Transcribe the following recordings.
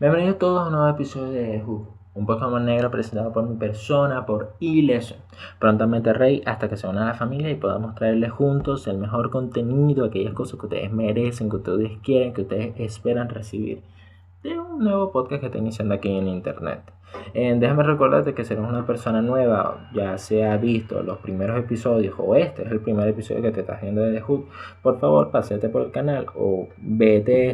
Bienvenidos todos a un nuevo episodio de Who, un podcast más negro presentado por mi persona, por Ileso, prontamente Rey, hasta que se una a la familia y podamos traerles juntos el mejor contenido, aquellas cosas que ustedes merecen, que ustedes quieren, que ustedes esperan recibir de un nuevo podcast que está iniciando aquí en internet. Déjame recordarte que si eres una persona nueva, ya se ha visto los primeros episodios o este es el primer episodio que te estás viendo de The Hood, por favor pásate por el canal o vete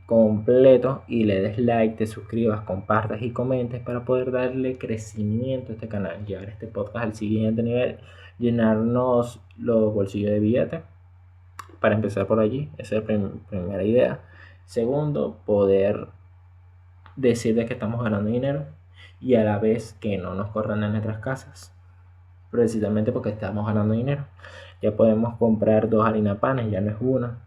completo y le des like, te suscribas, compartas y comentes para poder darle crecimiento a este canal, llevar este podcast al siguiente nivel, llenarnos los bolsillos de billetes. Para empezar por allí, esa es la primera idea. Segundo, poder decir que estamos ganando dinero y a la vez que no nos corran en nuestras casas, precisamente porque estamos ganando dinero. Ya podemos comprar 2 harina panes, ya no es una.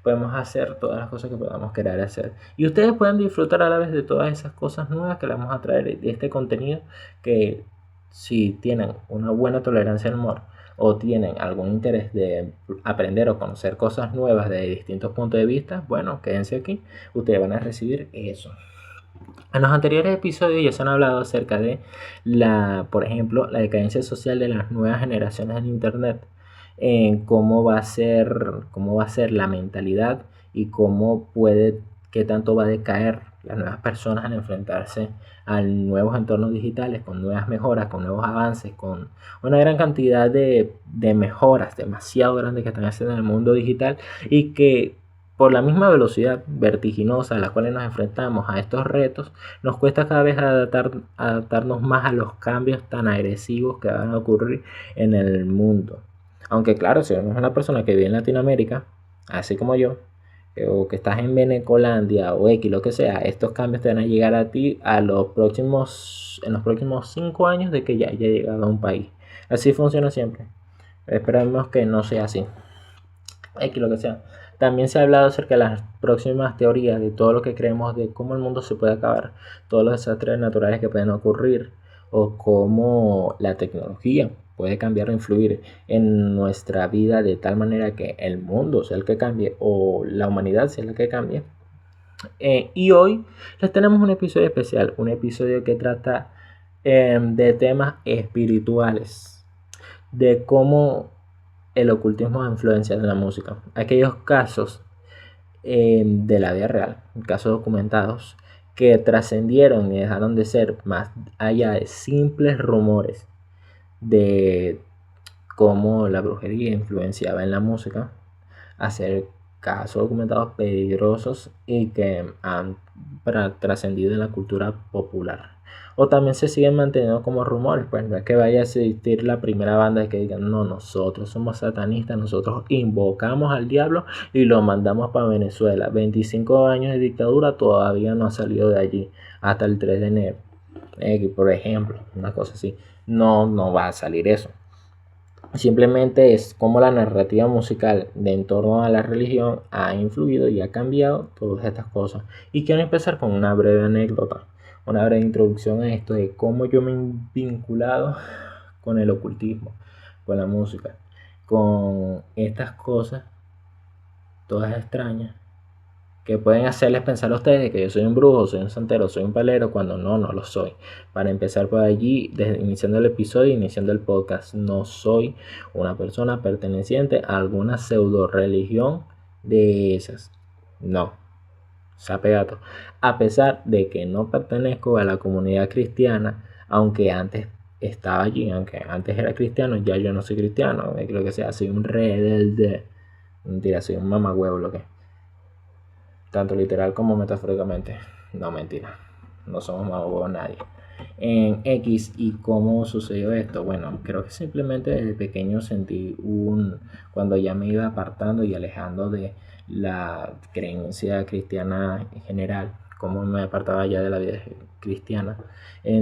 Podemos hacer todas las cosas que podamos querer hacer. Y ustedes pueden disfrutar a la vez de todas esas cosas nuevas que les vamos a traer, de este contenido que si tienen una buena tolerancia al humor o tienen algún interés de aprender o conocer cosas nuevas de distintos puntos de vista, bueno, quédense aquí, ustedes van a recibir eso. En los anteriores episodios ya se han hablado acerca de por ejemplo, la decadencia social de las nuevas generaciones en internet, en cómo va a ser la mentalidad y qué tanto va a decaer las nuevas personas al enfrentarse a nuevos entornos digitales, con nuevas mejoras, con nuevos avances, con una gran cantidad de mejoras demasiado grandes que están haciendo en el mundo digital y que por la misma velocidad vertiginosa a la cual nos enfrentamos a estos retos, nos cuesta cada vez adaptarnos más a los cambios tan agresivos que van a ocurrir en el mundo. Aunque claro, si eres una persona que vive en Latinoamérica, así como yo, o que estás en Venecolandia o X, lo que sea, estos cambios te van a llegar a ti en los próximos 5 años de que ya haya llegado a un país. Así funciona siempre. Esperemos que no sea así. X, lo que sea. También se ha hablado acerca de las próximas teorías de todo lo que creemos de cómo el mundo se puede acabar, todos los desastres naturales que pueden ocurrir o cómo la tecnología puede cambiar o influir en nuestra vida de tal manera que el mundo sea el que cambie o la humanidad sea la que cambie. Y hoy les tenemos un episodio especial, un episodio que trata de temas espirituales, de cómo el ocultismo influencia en la música. Aquellos casos de la vida real, casos documentados, que trascendieron y dejaron de ser más allá de simples rumores de cómo la brujería influenciaba en la música, a ser casos documentados peligrosos y que han trascendido en la cultura popular. O también se siguen manteniendo como rumores, pues no es que vaya a existir la primera banda que digan, no, nosotros somos satanistas, nosotros invocamos al diablo y lo mandamos para Venezuela. 25 años de dictadura todavía no ha salido de allí hasta el 3 de enero. Por ejemplo, una cosa así. No va a salir eso. Simplemente es como la narrativa musical de en torno a la religión ha influido y ha cambiado todas estas cosas. Y quiero empezar con una breve anécdota, una breve introducción a esto de cómo yo me he vinculado con el ocultismo, con la música, con estas cosas todas extrañas que pueden hacerles pensar a ustedes que yo soy un brujo, soy un santero, soy un palero, cuando no lo soy. Para empezar por allí, desde iniciando el episodio, iniciando el podcast, no soy una persona perteneciente a alguna pseudo religión de esas. No, sape gato. A pesar de que no pertenezco a la comunidad cristiana, aunque antes estaba allí, aunque antes era cristiano, ya yo no soy cristiano, creo que sea, soy un rebelde. Mentira, soy un mamagüevo, lo que tanto literal como metafóricamente. No, mentira, no somos más huevos nadie. En X, ¿y cómo sucedió esto? Bueno, creo que simplemente desde pequeño sentí cuando ya me iba apartando y alejando de la creencia cristiana en general, como me apartaba ya de la vida cristiana,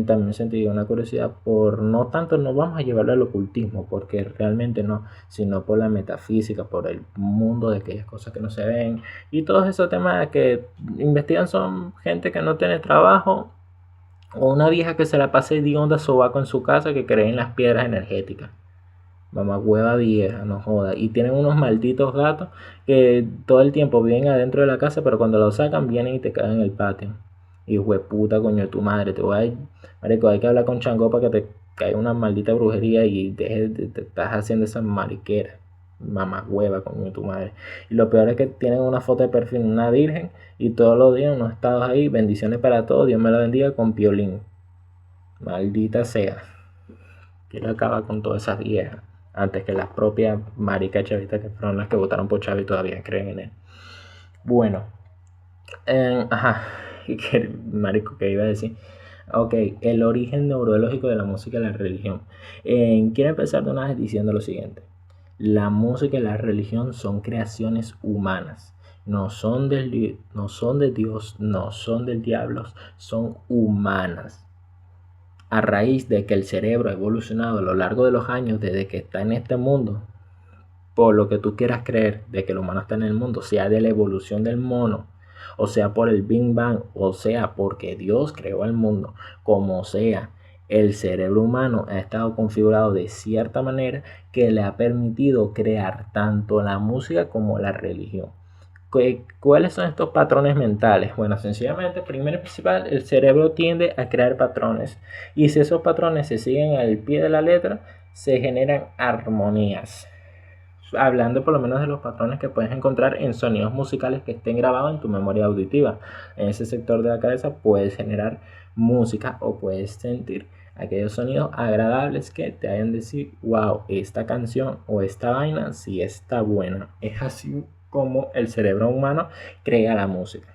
también sentí una curiosidad por no tanto, no vamos a llevarlo al ocultismo, porque realmente no, sino por la metafísica, por el mundo de aquellas cosas que no se ven y todos esos temas que investigan. Son gente que no tiene trabajo o una vieja que se la pase de onda sobaco en su casa, que cree en las piedras energéticas. Mamá hueva vieja, no joda. Y tienen unos malditos gatos que todo el tiempo viven adentro de la casa, pero cuando los sacan vienen y te caen en el patio. Hijo de puta, coño de tu madre. Marico, hay que hablar con Chango para que te caiga una maldita brujería y dejes de te estás haciendo esa mariquera. Mamá hueva, coño de tu madre. Y lo peor es que tienen una foto de perfil, una virgen, y todos los días unos estados ahí, bendiciones para todos, Dios me la bendiga con piolín. Maldita sea. Quiero acabar con todas esas viejas. Antes que las propias maricas chavistas que fueron las que votaron por Chávez y todavía creen en él. Bueno, ajá, marico, ¿qué iba a decir? Ok, el origen neurológico de la música y la religión. Quiero empezar de una vez diciendo lo siguiente. La música y la religión son creaciones humanas. No son de Dios, no son del diablo, son humanas. A raíz de que el cerebro ha evolucionado a lo largo de los años desde que está en este mundo, por lo que tú quieras creer de que el humano está en el mundo, sea de la evolución del mono, o sea por el Big Bang, o sea porque Dios creó el mundo, como sea, el cerebro humano ha estado configurado de cierta manera que le ha permitido crear tanto la música como la religión. ¿Cuáles son estos patrones mentales? Bueno, sencillamente, primero y principal, el cerebro tiende a crear patrones. Y si esos patrones se siguen al pie de la letra, se generan armonías. Hablando por lo menos de los patrones que puedes encontrar en sonidos musicales que estén grabados en tu memoria auditiva. En ese sector de la cabeza puedes generar música o puedes sentir aquellos sonidos agradables que te hagan decir, wow, esta canción o esta vaina sí está buena. Es así como el cerebro humano crea la música.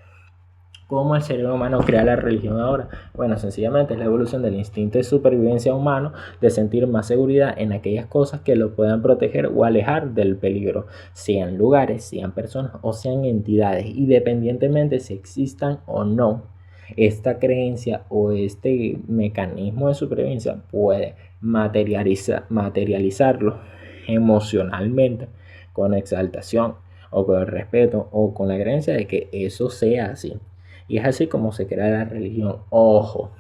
¿Cómo el cerebro humano crea la religión ahora? Bueno, sencillamente es la evolución del instinto de supervivencia humano de sentir más seguridad en aquellas cosas que lo puedan proteger o alejar del peligro, sean lugares, sean personas o sean entidades, independientemente si existan o no. Esta creencia o este mecanismo de supervivencia puede materializarlo emocionalmente con exaltación o con el respeto o con la creencia de que eso sea así. Y es así como se crea la religión. Ojo,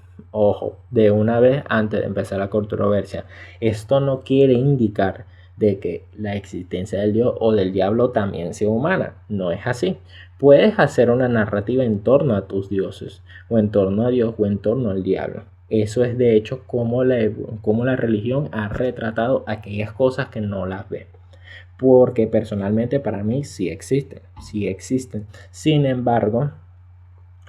de una vez antes de empezar la controversia. Esto no quiere indicar de que la existencia del Dios o del diablo también sea humana. No es así. Puedes hacer una narrativa en torno a tus dioses, o en torno a Dios, o en torno al diablo. Eso es de hecho como la religión ha retratado aquellas cosas que no las ve. Porque personalmente para mí sí existen. Sin embargo,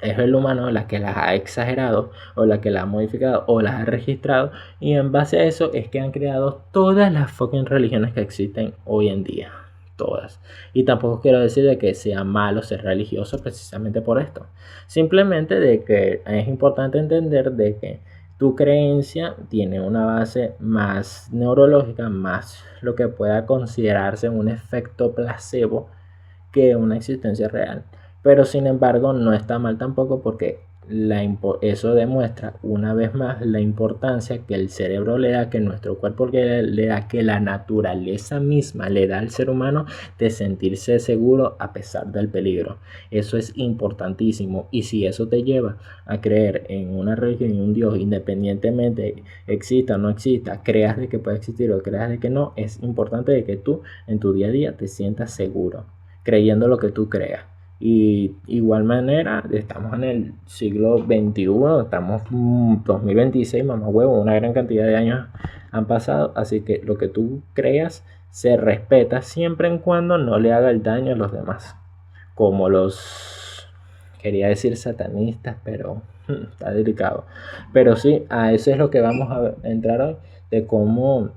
es el humano la que las ha exagerado o la que las ha modificado o las ha registrado, y en base a eso es que han creado todas las fucking religiones que existen hoy en día. Todas. Y tampoco quiero decir de que sea malo ser religioso precisamente por esto. Simplemente de que es importante entender de que tu creencia tiene una base más neurológica, más lo que pueda considerarse un efecto placebo que una existencia real. Pero sin embargo no está mal tampoco porque eso demuestra una vez más la importancia que el cerebro le da, que nuestro cuerpo le da, que la naturaleza misma le da al ser humano de sentirse seguro a pesar del peligro. Eso es importantísimo, y si eso te lleva a creer en una religión y un Dios, independientemente exista o no exista, creas de que puede existir o creas de que no, es importante de que tú en tu día a día te sientas seguro creyendo lo que tú creas. Y igual manera, estamos en el siglo XXI, estamos 2026, mamá huevo, una gran cantidad de años han pasado, así que lo que tú creas se respeta siempre en cuando no le haga el daño a los demás. Como quería decir satanistas, pero está delicado. Pero sí, a eso es lo que vamos a entrar hoy, de cómo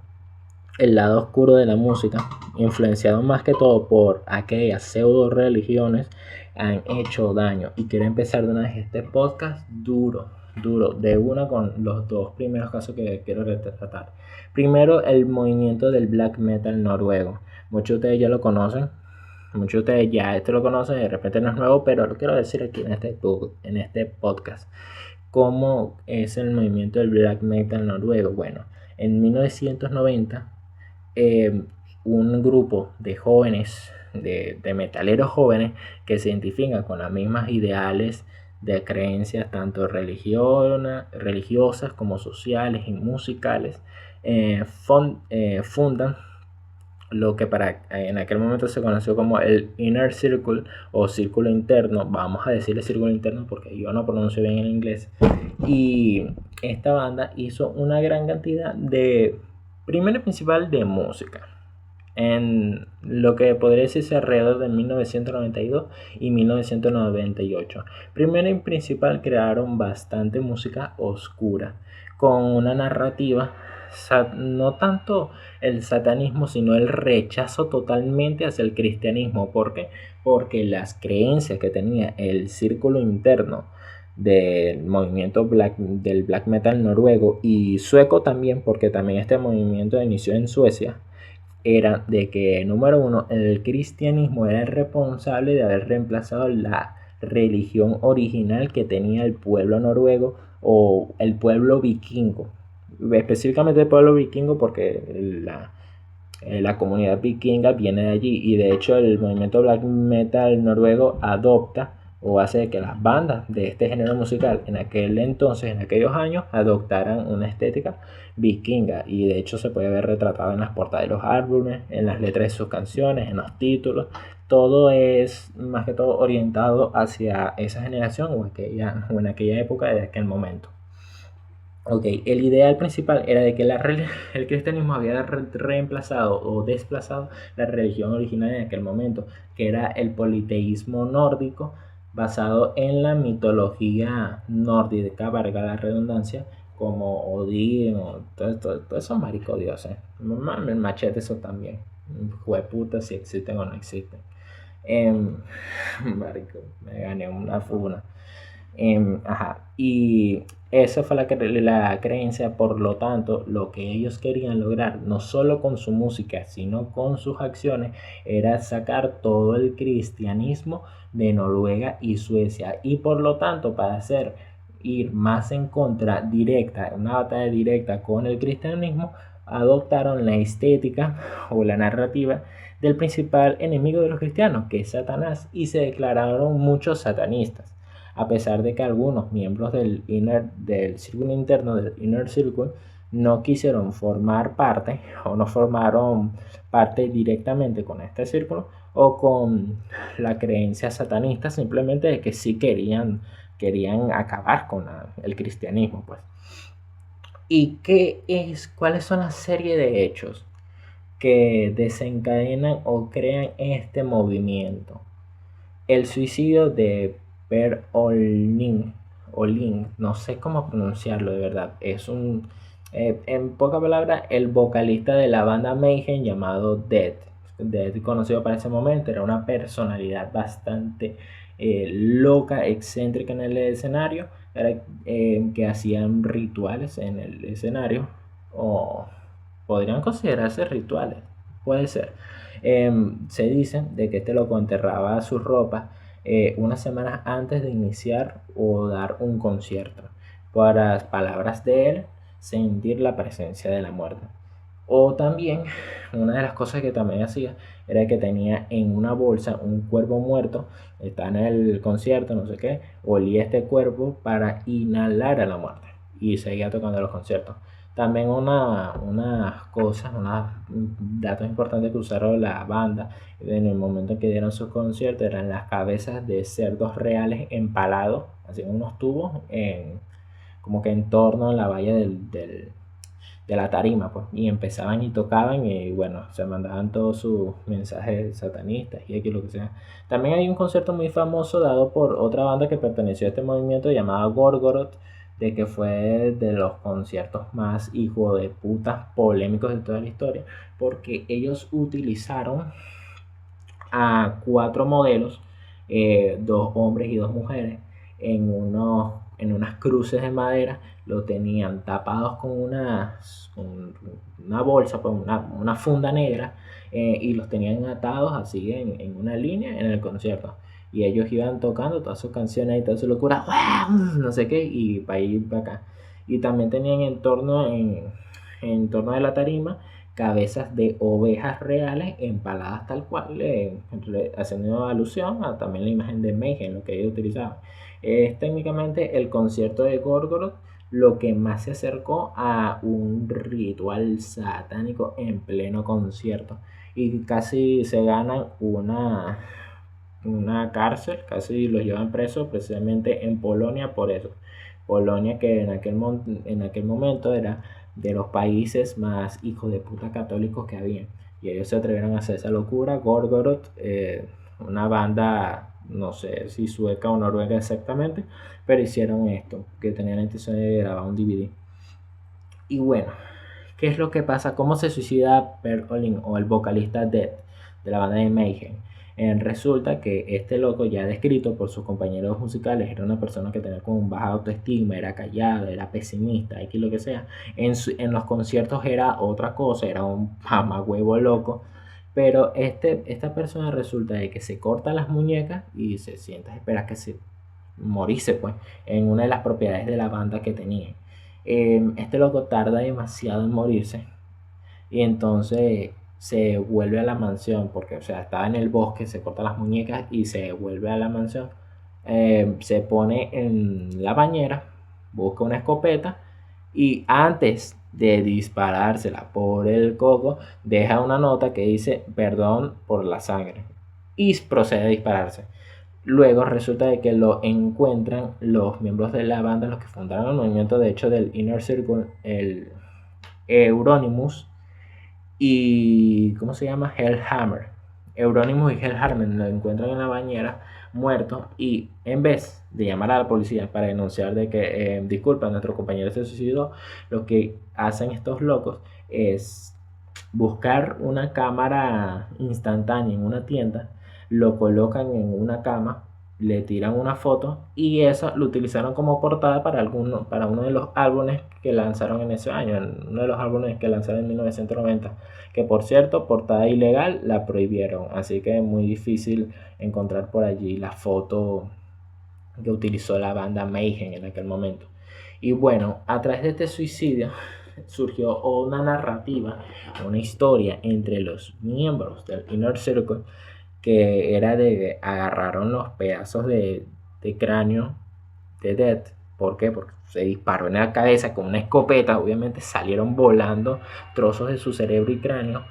el lado oscuro de la música, influenciado más que todo por aquellas pseudo religiones, han hecho daño. Y quiero empezar de una vez este podcast duro, de una con los dos primeros casos que quiero retratar. Primero, el movimiento del black metal noruego. Muchos de ustedes ya lo conocen, muchos de ustedes ya lo conocen, de repente no es nuevo, pero lo quiero decir aquí en este podcast. ¿Cómo es el movimiento del black metal noruego? Bueno, en 1990 un grupo de jóvenes, de metaleros jóvenes que se identifican con las mismas ideales de creencias tanto religiosas como sociales y musicales, fundan lo que en aquel momento se conoció como el Inner Circle o círculo interno, vamos a decirle círculo interno porque yo no pronuncio bien en inglés, y esta banda hizo una gran cantidad de, primero y principal, de música, en lo que podría decirse alrededor de 1992 y 1998. Primero y principal crearon bastante música oscura, con una narrativa, no tanto el satanismo, sino el rechazo totalmente hacia el cristianismo. ¿Por qué? Porque las creencias que tenía el círculo interno del movimiento del black metal noruego y sueco también, porque también este movimiento inició en Suecia, era de que, número uno, el cristianismo era el responsable de haber reemplazado la religión original que tenía el pueblo noruego o el pueblo vikingo. Específicamente el pueblo vikingo porque la comunidad vikinga viene de allí, y de hecho el movimiento black metal noruego adopta o hace que las bandas de este género musical en aquel entonces, en aquellos años, adoptaran una estética vikinga, y de hecho se puede ver retratado en las portadas de los álbumes, en las letras de sus canciones, en los títulos. Todo es más que todo orientado hacia esa generación o en aquella época de aquel momento. Ok, el ideal principal era de que el cristianismo había reemplazado o desplazado la religión original en aquel momento, que era el politeísmo nórdico basado en la mitología nórdica, valga la redundancia, como Odín o todos esos maricodioses. El machete, eso también. Jueputa, si existen o no existen. Marico, me gané una funa. Ajá. Y esa fue la creencia, por lo tanto, lo que ellos querían lograr, no solo con su música, sino con sus acciones, era sacar todo el cristianismo de Noruega y Suecia. Y por lo tanto, para hacer ir más en contra directa, una batalla directa con el cristianismo, adoptaron la estética o la narrativa del principal enemigo de los cristianos, que es Satanás, y se declararon muchos satanistas, a pesar de que algunos miembros del círculo interno, del Inner Circle, no quisieron formar parte o no formaron parte directamente con este círculo o con la creencia satanista, simplemente de que sí querían acabar con el cristianismo, pues. ¿Y cuáles son las serie de hechos que desencadenan o crean este movimiento? El suicidio de Per Olin, no sé cómo pronunciarlo de verdad, en pocas palabras, el vocalista de la banda Mayhem llamado Dead. Dead, conocido para ese momento, era una personalidad bastante loca, excéntrica en el escenario, que hacían rituales en el escenario, o podrían considerarse rituales, puede ser. Se dice de que este loco enterraba sus ropas unas semanas antes de iniciar o dar un concierto, para, palabras de él, sentir la presencia de la muerte. O también, una de las cosas que también hacía era que tenía en una bolsa un cuerpo muerto, está en el concierto, no sé qué, olía este cuerpo para inhalar a la muerte y seguía tocando los conciertos. También unas cosas, unos datos importantes que usaron la banda en el momento en que dieron sus conciertos eran las cabezas de cerdos reales empalados, así unos tubos, como que en torno a la valla de la tarima, pues, y empezaban y tocaban y bueno, se mandaban todos sus mensajes satanistas y aquí lo que sea. También hay un concierto muy famoso dado por otra banda que perteneció a este movimiento llamada Gorgoroth, de que fue de los conciertos más hijo de putas polémicos de toda la historia, porque ellos utilizaron a 4 modelos, 2 hombres y 2 mujeres, en unas cruces de madera. Lo tenían tapados con una bolsa, pues una funda negra, y los tenían atados así en una línea en el concierto. Y ellos iban tocando todas sus canciones y toda su locura, no sé qué, y para ir para acá. Y también tenían en torno de la tarima cabezas de ovejas reales empaladas tal cual, haciendo alusión a también la imagen de Mayhem, lo que ellos utilizaban. Es técnicamente el concierto de Gorgoroth lo que más se acercó a un ritual satánico en pleno concierto. y casi se ganan una cárcel, casi los llevan presos precisamente en Polonia por eso. Polonia, que en aquel momento era de los países más hijos de puta católicos que había, y ellos se atrevieron a hacer esa locura. Gorgoroth, una banda, no sé si sueca o noruega exactamente, pero hicieron esto, que tenían la intención de grabar un DVD. Y bueno, ¿qué es lo que pasa? ¿Cómo se suicida Per Olin, o el vocalista Dead de la banda de Mayhem? Resulta que este loco, ya descrito por sus compañeros musicales, era una persona que tenía como un baja autoestima, era callado, era pesimista, X lo que sea. En los conciertos era otra cosa, era un mamagüevo loco. Pero esta persona resulta de que se corta las muñecas y se sienta a esperar que se morirse, pues, en una de las propiedades de la banda que tenía. Este loco tarda demasiado en morirse, y entonces se vuelve a la mansión, porque, o sea, estaba en el bosque, se corta las muñecas y se vuelve a la mansión. Se pone en la bañera, busca una escopeta y antes de disparársela por el coco, deja una nota que dice perdón por la sangre y procede a dispararse. Luego resulta de que lo encuentran los miembros de la banda, los que fundaron el movimiento, de hecho, del Inner Circle, el Euronymous y, ¿cómo se llama? Hellhammer. Euronymous y Hellhammer lo encuentran en la bañera muerto, y en vez de llamar a la policía para denunciar de que disculpa, nuestro compañero se suicidó, lo que hacen estos locos es buscar una cámara instantánea en una tienda, lo colocan en una cama, le tiran una foto y eso lo utilizaron como portada para uno de los álbumes que lanzaron en ese año, uno de los álbumes que lanzaron en 1990, que por cierto, portada ilegal, la prohibieron, así que es muy difícil encontrar por allí la foto que utilizó la banda Mayhem en aquel momento. Y bueno, a través de este suicidio surgió una narrativa, una historia entre los miembros del Inner Circle, que era de que agarraron los pedazos de cráneo de Dead. ¿Por qué? Porque se disparó en la cabeza con una escopeta, obviamente salieron volando trozos de su cerebro y cráneo,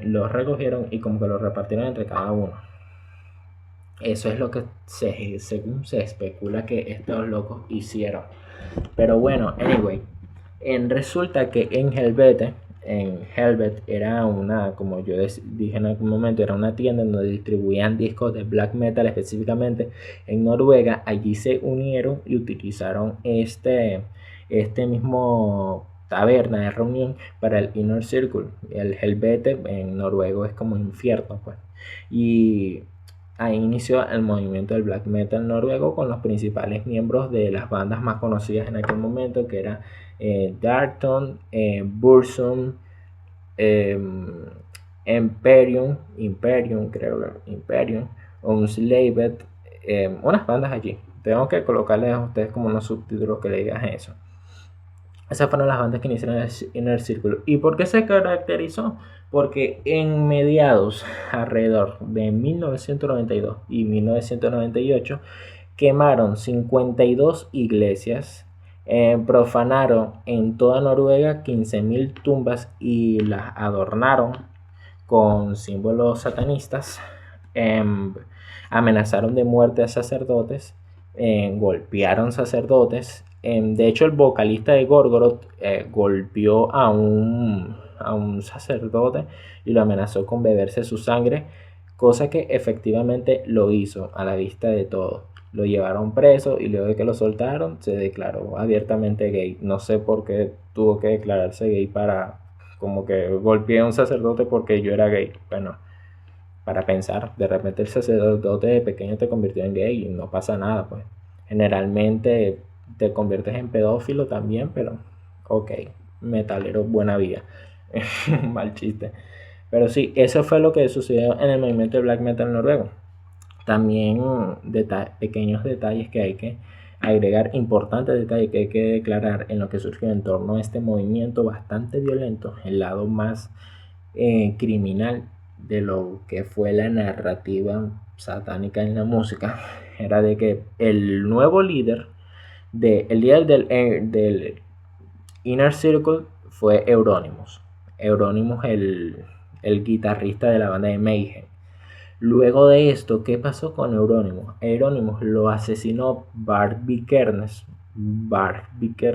los recogieron y como que los repartieron entre cada uno. Eso es lo que según se especula que estos locos hicieron. Pero bueno, anyway, resulta que en Helvet era una, como yo dije en algún momento, era una tienda donde distribuían discos de black metal, específicamente en Noruega. Allí se unieron y utilizaron este mismo taberna de reunión para el Inner Circle. El Helvete en noruego es como infierno, pues. Y ahí inició el movimiento del black metal noruego, con los principales miembros de las bandas más conocidas en aquel momento, que era Darkton, Burzum, Imperium, creo, Imperium, Unslaved, unas bandas allí. Tengo que colocarles a ustedes como unos subtítulos que le digan eso. Esas fueron las bandas que iniciaron el Inner Circle. ¿Y por qué se caracterizó? Porque en mediados, alrededor de 1992 y 1998, quemaron 52 iglesias, profanaron en toda Noruega 15.000 tumbas y las adornaron con símbolos satanistas, amenazaron de muerte a sacerdotes, golpearon sacerdotes. De hecho, el vocalista de Gorgoroth golpeó a un sacerdote y lo amenazó con beberse su sangre, cosa que efectivamente lo hizo a la vista de todos. Lo llevaron preso y luego de que lo soltaron se declaró abiertamente gay. No sé por qué tuvo que declararse gay, para como que golpeé a un sacerdote porque yo era gay. Bueno, para pensar, de repente el sacerdote de pequeño te convirtió en gay y no pasa nada, pues. Generalmente te conviertes en pedófilo también, pero ok, metalero, buena vida. Mal chiste. Pero sí, eso fue lo que sucedió en el movimiento de black metal noruego. También pequeños detalles que hay que agregar, importantes detalles que hay que declarar en lo que surgió en torno a este movimiento bastante violento, el lado más criminal de lo que fue la narrativa satánica en la música, era de que el nuevo líder el líder del Inner Circle fue Euronymous. Euronymous, el guitarrista de la banda de Mayhem. Luego de esto, ¿qué pasó con Euronymous? Euronymous lo asesinó Barbie Kernes.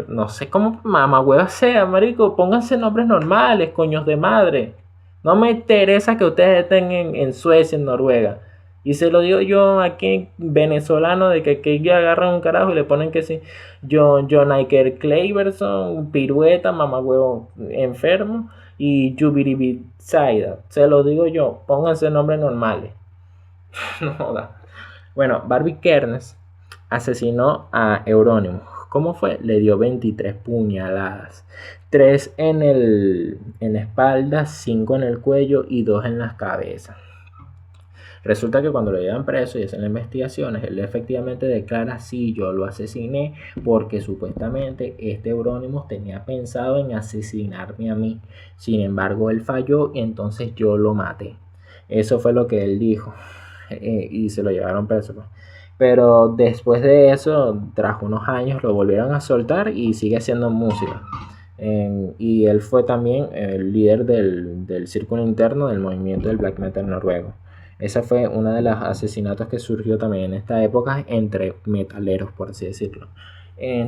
No sé cómo mamahueva sea, marico. Pónganse nombres normales, coños de madre. No me interesa que ustedes estén en Suecia, en Noruega. Y se lo digo yo aquí, venezolano, de que agarran un carajo y le ponen que sí. John Iker Cleverson, pirueta, mamahuevo enfermo. Y Yubiribi Saida. Se lo digo yo, pónganse nombres normales. No joda. Bueno, Barbie Kernes asesinó a Euronymous. ¿Cómo fue? Le dio 23 puñaladas. 3 en la espalda, 5 en el cuello y 2 en las cabezas. Resulta que cuando lo llevan preso y hacen las investigaciones, él efectivamente declara: sí, yo lo asesiné porque supuestamente este Euronymous tenía pensado en asesinarme a mí. Sin embargo, él falló y entonces yo lo maté. Eso fue lo que él dijo. Y se lo llevaron preso, pues. Pero después de eso, tras unos años, lo volvieron a soltar y sigue haciendo música. Y él fue también el líder del círculo interno del movimiento del black metal noruego. Esa fue una de los asesinatos que surgió también en esta época entre metaleros, por así decirlo.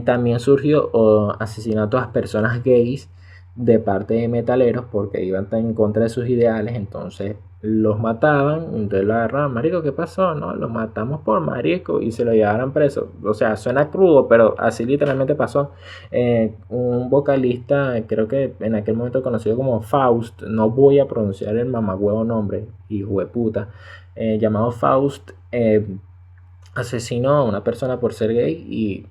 También surgió asesinatos a personas gays de parte de metaleros porque iban en contra de sus ideales, entonces los mataban, entonces lo agarraban: marico, ¿qué pasó? No, los matamos por marico, y se lo llevaron preso. O sea, suena crudo, pero así literalmente pasó. Un vocalista, creo que en aquel momento conocido como Faust, no voy a pronunciar el mamagüevo nombre, hijo de puta, llamado Faust, asesinó a una persona por ser gay y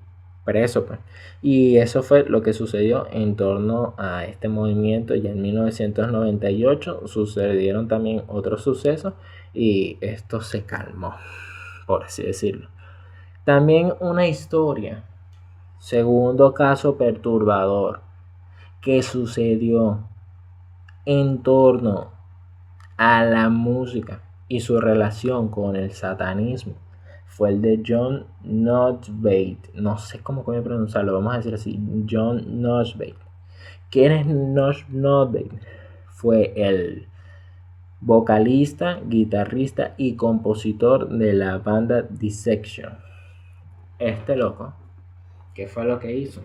preso, pues. Y eso fue lo que sucedió en torno a este movimiento. Ya en 1998 sucedieron también otros sucesos y esto se calmó, por así decirlo. También una historia, segundo caso perturbador que sucedió en torno a la música y su relación con el satanismo, fue el de John Nosebaert. No sé cómo pronunciarlo, vamos a decir así: John Nosebaert. ¿Quién es Nosebaert? Fue el vocalista, guitarrista y compositor de la banda Dissection. Este loco, ¿qué fue lo que hizo?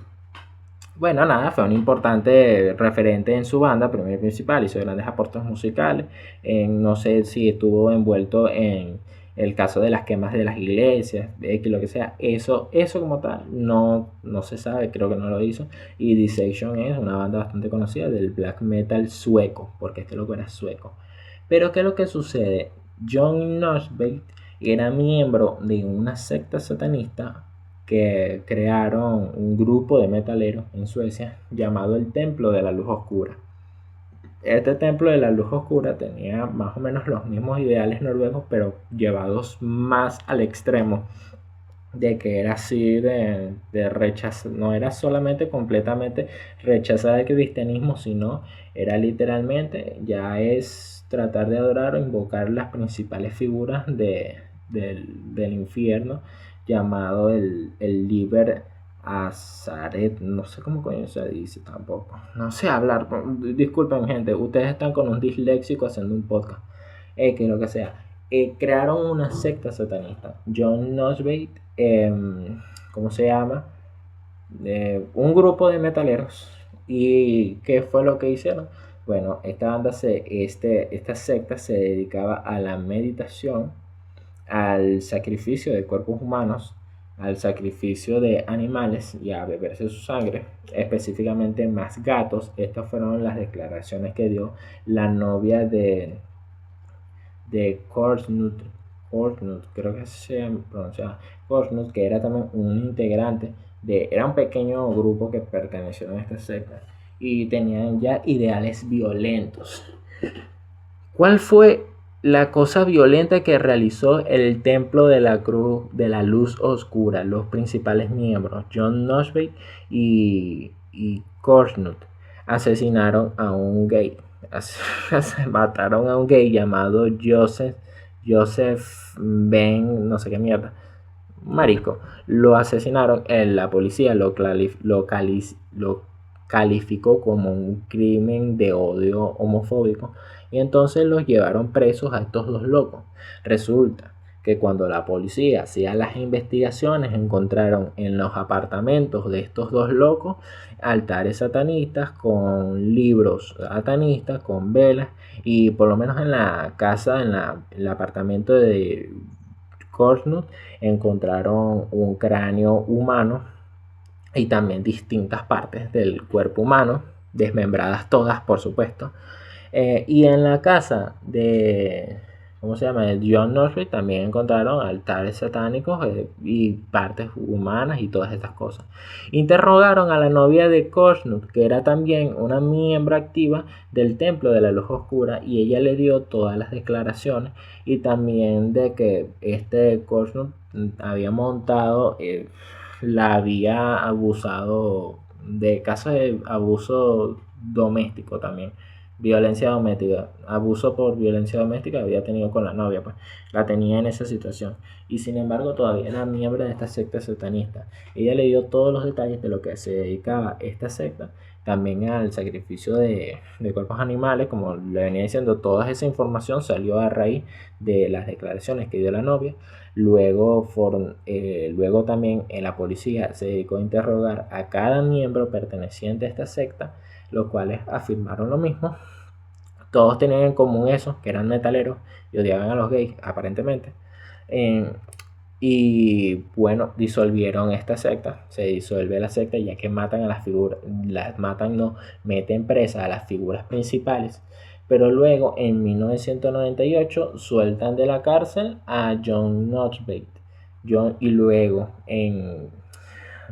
Bueno, nada, fue un importante referente en su banda, primero y principal, hizo grandes aportes musicales. No sé si estuvo envuelto en el caso de las quemas de las iglesias, de X, lo que sea. Eso como tal, no se sabe, creo que no lo hizo. Y Dissection es una banda bastante conocida del black metal sueco, porque este loco era sueco. Pero ¿qué es lo que sucede? John Nosebaert era miembro de una secta satanista que crearon un grupo de metaleros en Suecia llamado el Templo de la Luz Oscura. Este Templo de la Luz Oscura tenía más o menos los mismos ideales noruegos, pero llevados más al extremo, de que era así de rechazar. No era solamente completamente rechazar el cristianismo, sino era literalmente, ya es tratar de adorar o invocar las principales figuras del infierno, llamado el Liber Azaret. No sé cómo coño se dice tampoco. No sé hablar. Disculpen, gente. Ustedes están con un disléxico haciendo un podcast. Que lo que sea. Crearon una secta satanista. John Nosebaert, ¿cómo se llama? Un grupo de metaleros. ¿Y qué fue lo que hicieron? Bueno, esta secta se dedicaba a la meditación, al sacrificio de cuerpos humanos, al sacrificio de animales y a beberse su sangre, específicamente más gatos. Estas fueron las declaraciones que dio la novia de Korsnut, creo que se pronunciaba Korsnut, que era también un integrante era un pequeño grupo que perteneció a esta secta y tenían ya ideales violentos. ¿Cuál fue la cosa violenta que realizó el Templo de la Cruz de la Luz Oscura? Los principales miembros, John Nosebaert y Korsnut, asesinaron a un gay. Mataron a un gay llamado Joseph Ben, no sé qué mierda, marico. Lo asesinaron. La policía lo calificó como un crimen de odio homofóbico y entonces los llevaron presos a estos dos locos. Resulta que cuando la policía hacía las investigaciones encontraron en los apartamentos de estos dos locos altares satanistas con libros satanistas, con velas, y por lo menos en la casa, el apartamento de Korsnut, encontraron un cráneo humano y también distintas partes del cuerpo humano, desmembradas todas, por supuesto. Y en la casa de, ¿cómo se llama?, de John Northway también encontraron altares satánicos y partes humanas y todas estas cosas. Interrogaron a la novia de Korsnut, que era también una miembro activa del Templo de la Luz Oscura, y ella le dio todas las declaraciones y también de que este Korsnut había montado, la había abusado, de casos de abuso doméstico también, violencia doméstica, abuso por violencia doméstica había tenido con la novia, pues la tenía en esa situación, y sin embargo todavía era miembro de esta secta satanista. Ella le dio todos los detalles de lo que se dedicaba esta secta, también al sacrificio de cuerpos animales, como le venía diciendo. Toda esa información salió a raíz de las declaraciones que dio la novia. Luego también en la policía se dedicó a interrogar a cada miembro perteneciente a esta secta, los cuales afirmaron lo mismo. Todos tenían en común eso, que eran metaleros y odiaban a los gays, aparentemente. Y bueno, disolvieron esta secta, se disuelve la secta ya que matan a las figuras, meten presa a las figuras principales. Pero luego en 1998 sueltan de la cárcel a John Noseworthy. Y luego,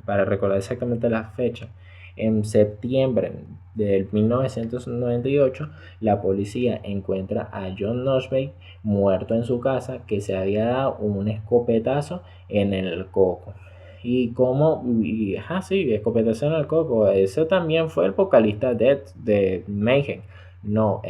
para recordar exactamente la fecha, en septiembre de 1998, la policía encuentra a John Noseworthy muerto en su casa, que se había dado un escopetazo en el coco. Escopetazo en el coco. Ese también fue el vocalista de Mayhem. No,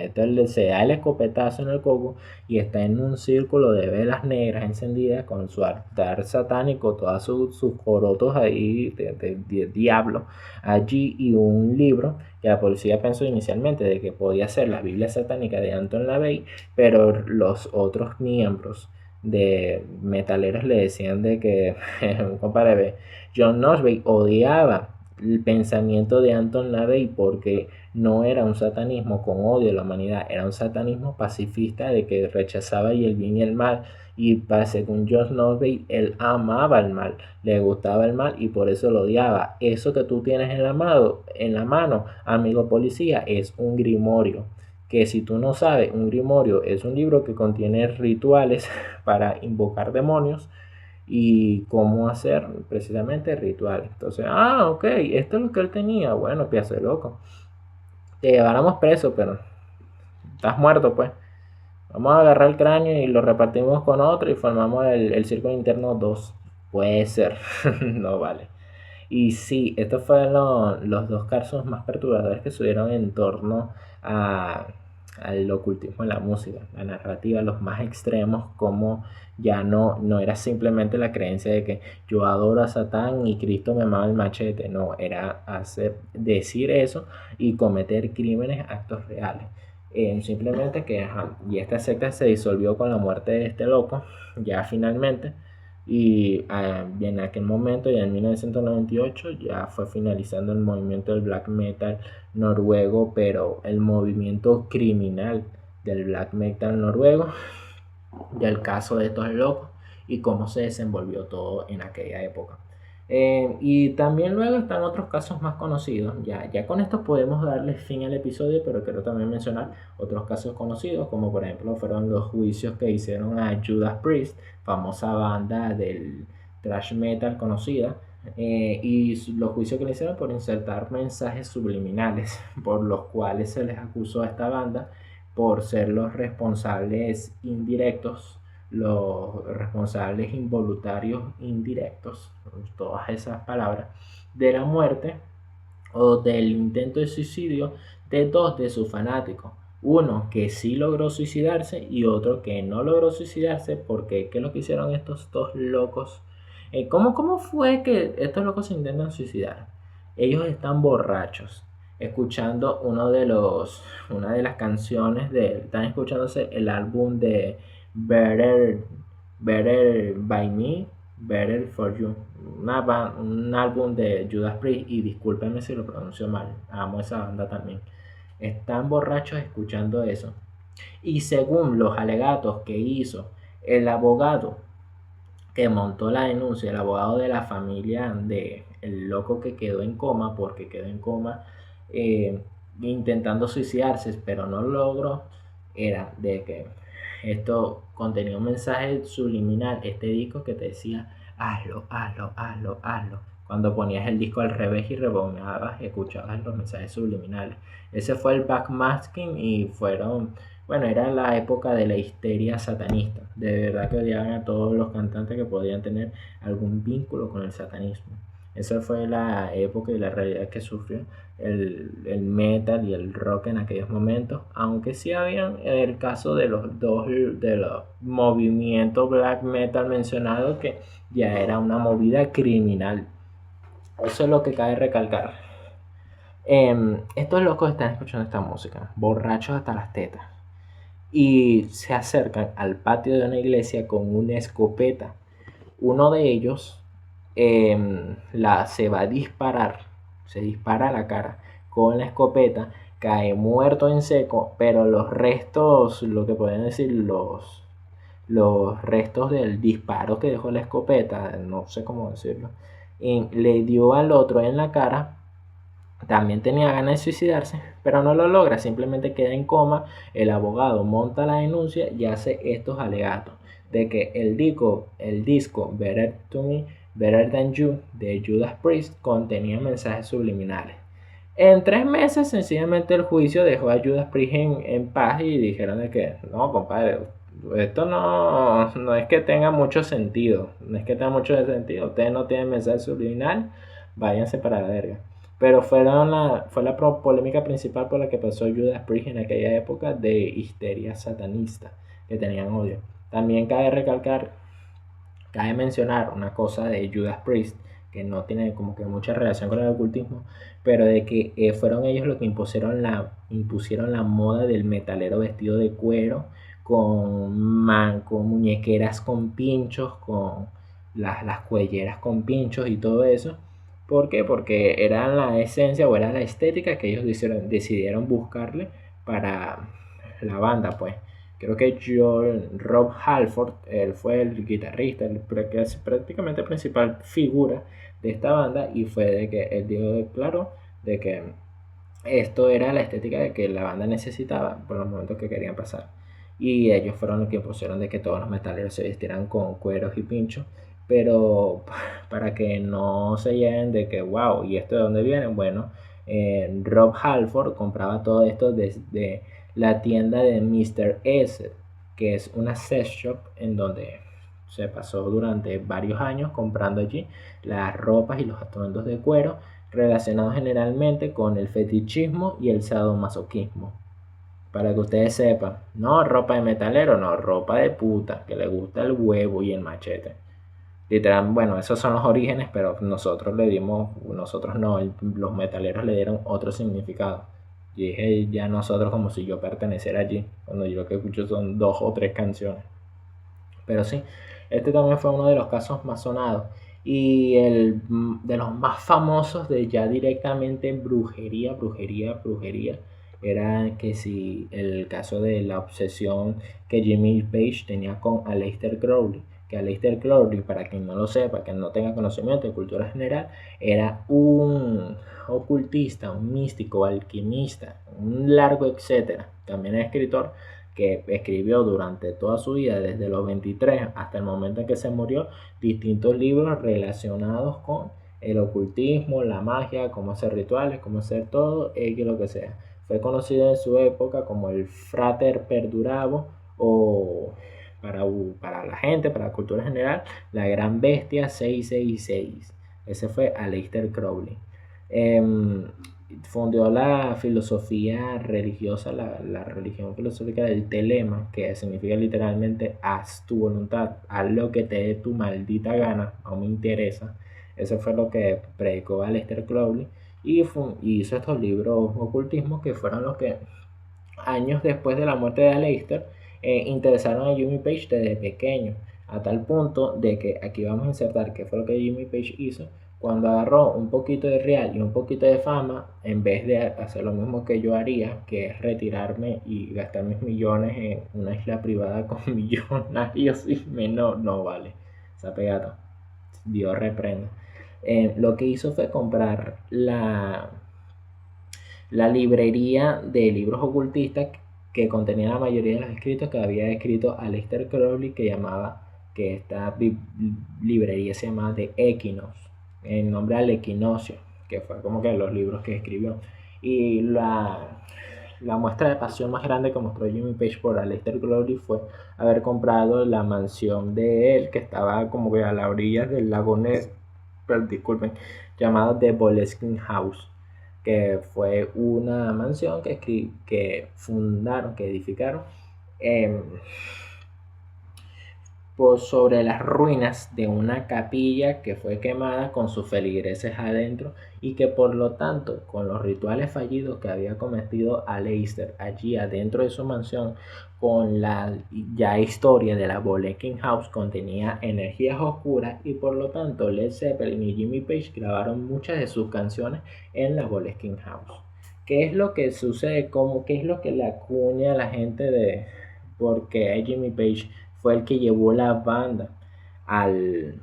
se da el escopetazo en el coco y está en un círculo de velas negras encendidas con su altar satánico, todos sus corotos ahí de diablo allí, y un libro que la policía pensó inicialmente de que podía ser la Biblia satánica de Anton LaVey, pero los otros miembros de metaleros le decían de que compadre, John Noseworthy odiaba el pensamiento de Anton LaVey porque no era un satanismo con odio a la humanidad, era un satanismo pacifista de que rechazaba el bien y el mal. Y según John Noseworthy, él amaba el mal, le gustaba el mal y por eso lo odiaba. Eso que tú tienes en la mano, amigo policía, es un grimorio. Que si tú no sabes, un grimorio es un libro que contiene rituales para invocar demonios y cómo hacer precisamente rituales. Entonces, ok, esto es lo que él tenía. Bueno, pienso de loco. Te lleváramos preso, pero estás muerto, pues. Vamos a agarrar el cráneo y lo repartimos con otro y formamos el círculo interno 2. Puede ser. No vale. Y sí, estos fueron los dos casos más perturbadores que subieron en torno al ocultismo en la música, la narrativa, los más extremos, como ya no era simplemente la creencia de que yo adoro a Satán y Cristo me mama el machete. No, era decir eso y cometer crímenes, actos reales. Simplemente que, y esta secta se disolvió con la muerte de este loco, ya finalmente. Y en aquel momento, ya en 1998, ya fue finalizando el movimiento del black metal noruego, pero el movimiento criminal del black metal noruego, y el caso de estos locos y cómo se desenvolvió todo en aquella época. Y también luego están otros casos más conocidos. Ya con esto podemos darle fin al episodio, pero quiero también mencionar otros casos conocidos, como por ejemplo fueron los juicios que hicieron a Judas Priest, famosa banda del thrash metal conocida, y los juicios que le hicieron por insertar mensajes subliminales, por los cuales se les acusó a esta banda por ser los responsables indirectos, los responsables involuntarios indirectos, todas esas palabras, de la muerte o del intento de suicidio de dos de sus fanáticos. Uno que sí logró suicidarse y otro que no logró suicidarse. Porque ¿qué es lo que hicieron estos dos locos? ¿Cómo fue que estos locos se intentan suicidar? Ellos están borrachos escuchando una de las canciones están escuchándose el álbum de Better, Better by Me, Better for You, un álbum de Judas Priest, y discúlpenme si lo pronuncio mal, amo esa banda también. Están borrachos escuchando eso. Y según los alegatos que hizo el abogado que montó la denuncia, el abogado de la familia de el loco que quedó en coma, porque quedó en coma eh, intentando suicidarse, pero no lo logró, era de que esto contenía un mensaje subliminal, este disco que te decía, hazlo, hazlo, hazlo, hazlo. Cuando ponías el disco al revés y rebobinabas, escuchabas los mensajes subliminales. Ese fue el backmasking y bueno, era la época de la histeria satanista. De verdad que odiaban a todos los cantantes que podían tener algún vínculo con el satanismo. Esa fue la época y la realidad que sufrió el metal y el rock en aquellos momentos. Aunque sí habían el caso de de los movimientos black metal mencionados, que ya era una movida criminal. Eso es lo que cabe recalcar. Estos locos están escuchando esta música, borrachos hasta las tetas, y se acercan al patio de una iglesia con una escopeta. Uno de ellos se va a disparar, se dispara a la cara con la escopeta, cae muerto en seco, pero los restos, lo que pueden decir, los restos del disparo que dejó la escopeta, no sé cómo decirlo, le dio al otro en la cara. También tenía ganas de suicidarse, pero no lo logra, simplemente queda en coma. El abogado monta la denuncia y hace estos alegatos de que el disco Better to Me, Better Than You de Judas Priest contenía mensajes subliminales. En 3 meses, sencillamente el juicio dejó a Judas Priest en paz y dijeron de que, no, compadre, esto no es que tenga mucho sentido, no es que tenga mucho sentido, ustedes no tienen mensaje subliminal, váyanse para la verga. Pero fue la polémica principal por la que pasó Judas Priest en aquella época de histeria satanista, que tenían odio. También cabe mencionar una cosa de Judas Priest, que no tiene como que mucha relación con el ocultismo, pero de que fueron ellos los que impusieron la moda del metalero vestido de cuero, con muñequeras con pinchos, con las cuelleras con pinchos y todo eso. ¿Por qué? Porque era la esencia o era la estética que ellos decidieron buscarle para la banda, pues. Creo que Rob Halford, él fue el guitarrista, prácticamente principal figura de esta banda, y fue de que él dijo claro de que esto era la estética de que la banda necesitaba por los momentos que querían pasar. Y ellos fueron los que impusieron de que todos los metaleros se vistieran con cueros y pinchos, pero para que no se lleven de que, wow, ¿y esto de dónde viene? Bueno, Rob Halford compraba todo esto desde la tienda de Mr. S, que es una sex shop en donde se pasó durante varios años comprando allí las ropas y los atuendos de cuero relacionados generalmente con el fetichismo y el sadomasoquismo. Para que ustedes sepan, no ropa de metalero, no, ropa de puta, que le gusta el huevo y el machete. Literal, bueno, esos son los orígenes, pero nosotros no, los metaleros le dieron otro significado. Y dije ya nosotros como si yo perteneciera allí, cuando yo lo que escucho son 2 o 3 canciones. Pero sí, este también fue uno de los casos más sonados. Y de los más famosos de ya directamente brujería, era que si el caso de la obsesión que Jimmy Page tenía con Aleister Crowley. Que Aleister Crowley, para quien no lo sepa, que no tenga conocimiento de cultura general, era un ocultista, un místico, alquimista, un largo etcétera. También es escritor que escribió durante toda su vida, desde los 23 hasta el momento en que se murió, distintos libros relacionados con el ocultismo, la magia, cómo hacer rituales, cómo hacer todo, X lo que sea. Fue conocido en su época como el Frater Perdurabo, o para la gente, para la cultura general, la gran bestia 666. Ese fue Aleister Crowley. Fundió la filosofía religiosa, la religión filosófica del telema, que significa literalmente haz tu voluntad, haz lo que te dé tu maldita gana, no me interesa. Eso fue lo que predicó Aleister Crowley. y hizo estos libros ocultismo que fueron los que años después de la muerte de Aleister interesaron a Jimmy Page desde pequeño, a tal punto de que aquí vamos a insertar qué fue lo que Jimmy Page hizo cuando agarró un poquito de real y un poquito de fama. En vez de hacer lo mismo que yo haría, que es retirarme y gastar mis millones en una isla privada con millonarios y menos, no vale, esa pegada, Dios reprenda. Lo que hizo fue comprar la librería de libros ocultistas que contenía la mayoría de los escritos que había escrito Aleister Crowley, que esta librería se llama The Equinox, en nombre al equinoccio, que fue como que los libros que escribió. Y la muestra de pasión más grande que mostró Jimmy Page por Aleister Crowley fue haber comprado la mansión de él, que estaba como que a la orilla del lago Ness, pero disculpen, llamado The Boleskine House, que fue una mansión que fundaron, que edificaron sobre las ruinas de una capilla que fue quemada con sus feligreses adentro, y que por lo tanto, con los rituales fallidos que había cometido Aleister allí adentro de su mansión, con la ya historia de la Boleskine House, contenía energías oscuras, y por lo tanto Led Zeppelin y Jimmy Page grabaron muchas de sus canciones en la Boleskine House. ¿Qué es lo que sucede? ¿Qué es lo que le acuña a la gente de porque Jimmy Page fue el que llevó la banda al,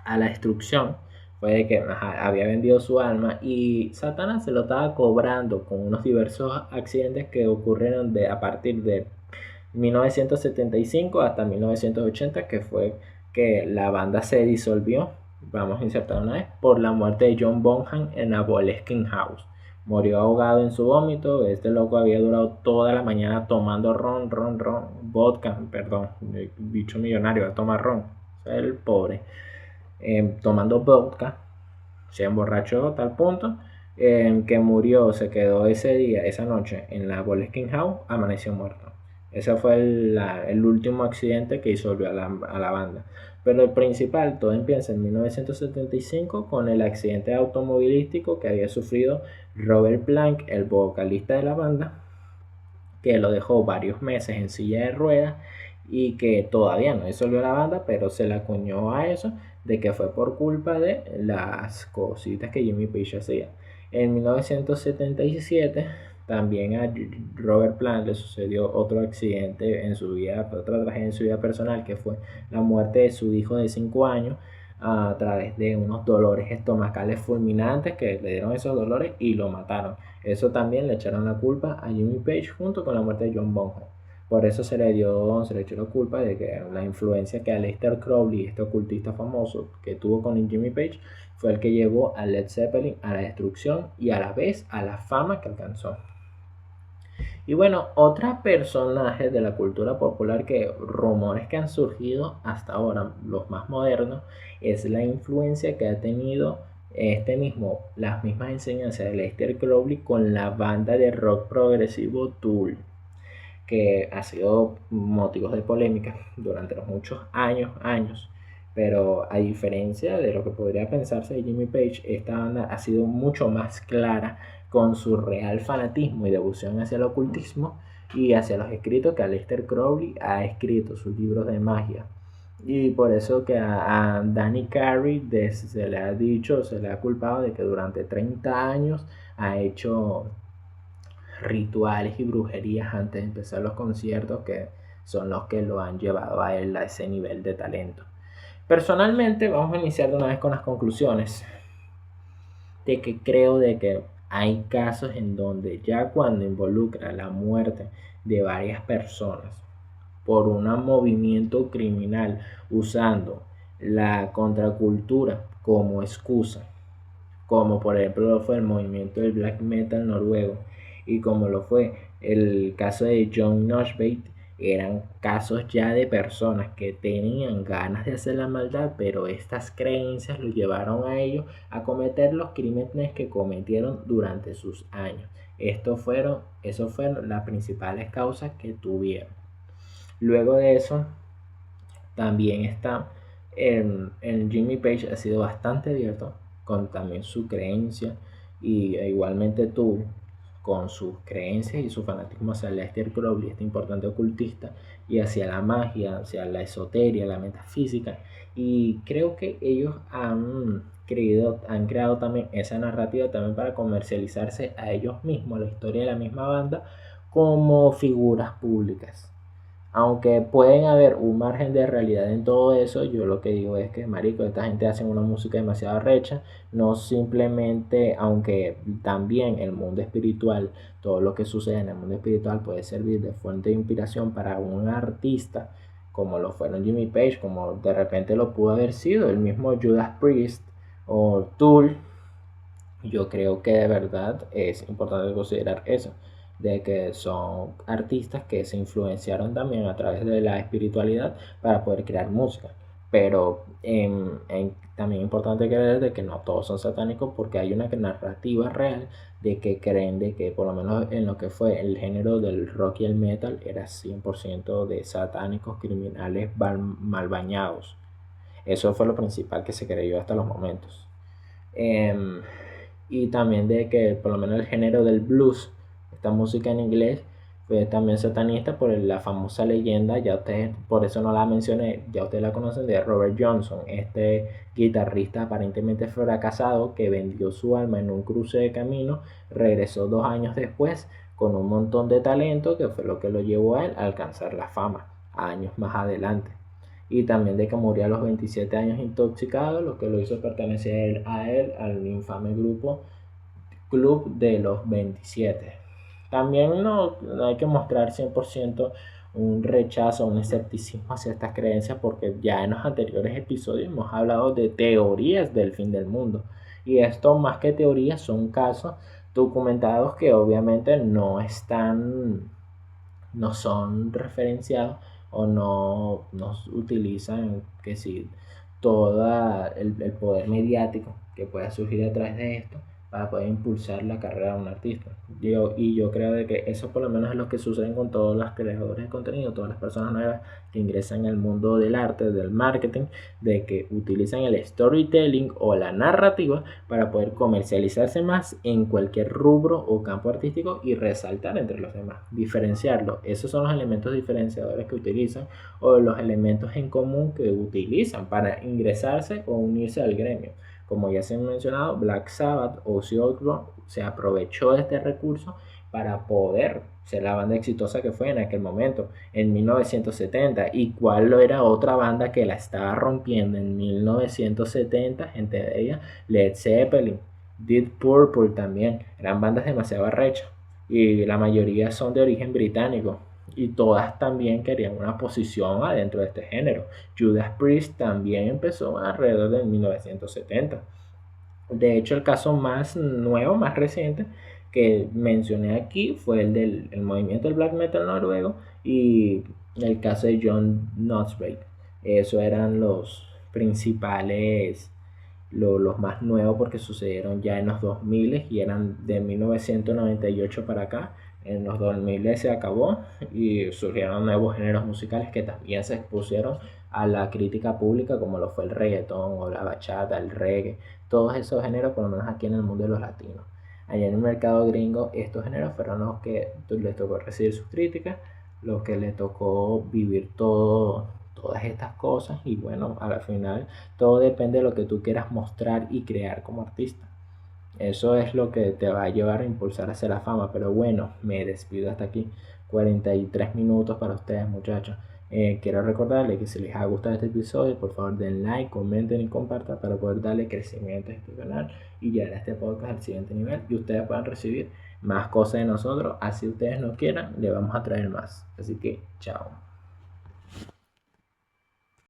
a la destrucción? Fue de que había vendido su alma y Satanás se lo estaba cobrando con unos diversos accidentes que ocurrieron a partir de 1975 hasta 1980, que fue que la banda se disolvió, vamos a insertar una vez, por la muerte de John Bonham en la Boleskine House. Murió ahogado en su vómito. Este loco había durado toda la mañana tomando vodka, perdón, bicho millonario, a tomar ron, el pobre, tomando vodka, se emborrachó a tal punto que murió, se quedó ese día, esa noche en la Boleskine House, amaneció muerto. Ese fue el último accidente que hizo a la banda. Pero el principal, todo empieza en 1975 con el accidente automovilístico que había sufrido Robert Plant, el vocalista de la banda, que lo dejó varios meses en silla de ruedas y que todavía no disolvió la banda, pero se le acuñó a eso de que fue por culpa de las cositas que Jimmy Page hacía. En 1977 también a Robert Plant le sucedió otro accidente en su vida, otra tragedia en su vida personal, que fue la muerte de su hijo de 5 años a través de unos dolores estomacales fulminantes que le dieron esos dolores y lo mataron. Eso también le echaron la culpa a Jimmy Page junto con la muerte de John Bonham. Por eso se le echó la culpa de que la influencia que Aleister Crowley, este ocultista famoso, que tuvo con Jimmy Page, fue el que llevó a Led Zeppelin a la destrucción y a la vez a la fama que alcanzó. Y bueno, otro personaje de la cultura popular, que rumores que han surgido hasta ahora, los más modernos, es la influencia que ha tenido las mismas enseñanzas de Aleister Crowley con la banda de rock progresivo Tool, que ha sido motivos de polémica durante los muchos años. Pero a diferencia de lo que podría pensarse de Jimmy Page, esta banda ha sido mucho más clara con su real fanatismo y devoción hacia el ocultismo y hacia los escritos que Aleister Crowley ha escrito, sus libros de magia. Y por eso que a Danny Carey se le ha dicho, se le ha culpado de que durante 30 años ha hecho rituales y brujerías antes de empezar los conciertos, que son los que lo han llevado a él a ese nivel de talento. Personalmente, vamos a iniciar de una vez con las conclusiones, de que creo de que hay casos en donde ya cuando involucra la muerte de varias personas por un movimiento criminal usando la contracultura como excusa, como por ejemplo lo fue el movimiento del black metal noruego y como lo fue el caso de John Noshbate, eran casos ya de personas que tenían ganas de hacer la maldad, pero estas creencias los llevaron a ellos a cometer los crímenes que cometieron durante sus años. Esos fueron las principales causas que tuvieron. Luego de eso, también está el Jimmy Page ha sido bastante abierto con también su creencia Y igualmente tú, con sus creencias y su fanatismo hacia Aleister Crowley, este importante ocultista, y hacia la magia, hacia la esoteria, la metafísica. Y creo que ellos han creado también esa narrativa también para comercializarse a ellos mismos, la historia de la misma banda, como figuras públicas. Aunque pueden haber un margen de realidad en todo eso, yo lo que digo es que, marico, esta gente hace una música demasiado recha, no simplemente, aunque también el mundo espiritual, todo lo que sucede en el mundo espiritual puede servir de fuente de inspiración para un artista, como lo fueron Jimmy Page, como de repente lo pudo haber sido el mismo Judas Priest o Tool. Yo creo que de verdad es importante considerar eso, de que son artistas que se influenciaron también a través de la espiritualidad para poder crear música. Pero también es importante creer de que no todos son satánicos, porque hay una narrativa real de que creen de que por lo menos en lo que fue el género del rock y el metal era 100% de satánicos criminales mal bañados. Eso fue lo principal que se creyó hasta los momentos. Em, y también de que por lo menos el género del blues, esta música en inglés, fue también satanista por la famosa leyenda, ya ustedes, por eso no la mencioné, ya ustedes la conocen, de Robert Johnson, este guitarrista aparentemente fracasado que vendió su alma en un cruce de camino, regresó 2 años después con un montón de talento, que fue lo que lo llevó a él a alcanzar la fama años más adelante. Y también de que murió a los 27 años intoxicado, lo que lo hizo pertenecer a él al infame grupo Club de los 27. También no hay que mostrar 100% un rechazo, un escepticismo hacia estas creencias, porque ya en los anteriores episodios hemos hablado de teorías del fin del mundo. Y esto, más que teorías, son casos documentados que obviamente no son referenciados o no utilizan que si todo el poder mediático que pueda surgir a través de esto para poder impulsar la carrera de un artista. Yo creo de que eso por lo menos es lo que sucede con todos los creadores de contenido, todas las personas nuevas que ingresan al mundo del arte, del marketing, de que utilizan el storytelling o la narrativa para poder comercializarse más en cualquier rubro o campo artístico y resaltar entre los demás, diferenciarlo. Esos son los elementos diferenciadores que utilizan, o los elementos en común que utilizan para ingresarse o unirse al gremio. Como ya se ha mencionado, Black Sabbath o Ozzy Osbourne se aprovechó de este recurso para poder ser la banda exitosa que fue en aquel momento, en 1970. ¿Y cuál era otra banda que la estaba rompiendo en 1970? Entre ellas, Led Zeppelin, Deep Purple también. Eran bandas demasiado arrechas y la mayoría son de origen británico. Y todas también querían una posición adentro de este género. Judas Priest también empezó alrededor de 1970. De hecho, el caso más nuevo, más reciente que mencioné aquí fue el del movimiento del black metal noruego y el caso de John Notsbreak. Esos eran los principales, los más nuevos, porque sucedieron ya en los 2000 y eran de 1998 para acá. En los 2000 se acabó y surgieron nuevos géneros musicales que también se expusieron a la crítica pública, como lo fue el reggaetón o la bachata, el reggae, todos esos géneros, por lo menos aquí en el mundo de los latinos. Allá en el mercado gringo, estos géneros fueron los que les tocó recibir sus críticas, los que les tocó vivir todas estas cosas, y bueno, a la final todo depende de lo que tú quieras mostrar y crear como artista. Eso es lo que te va a llevar a impulsar hacia la fama. Pero bueno, me despido hasta aquí. 43 minutos para ustedes, muchachos. Quiero recordarles que si les ha gustado este episodio, por favor den like, comenten y compartan para poder darle crecimiento a este canal y llevar a este podcast al siguiente nivel y ustedes puedan recibir más cosas de nosotros. Así ustedes no quieran, le vamos a traer más. Así que, chao.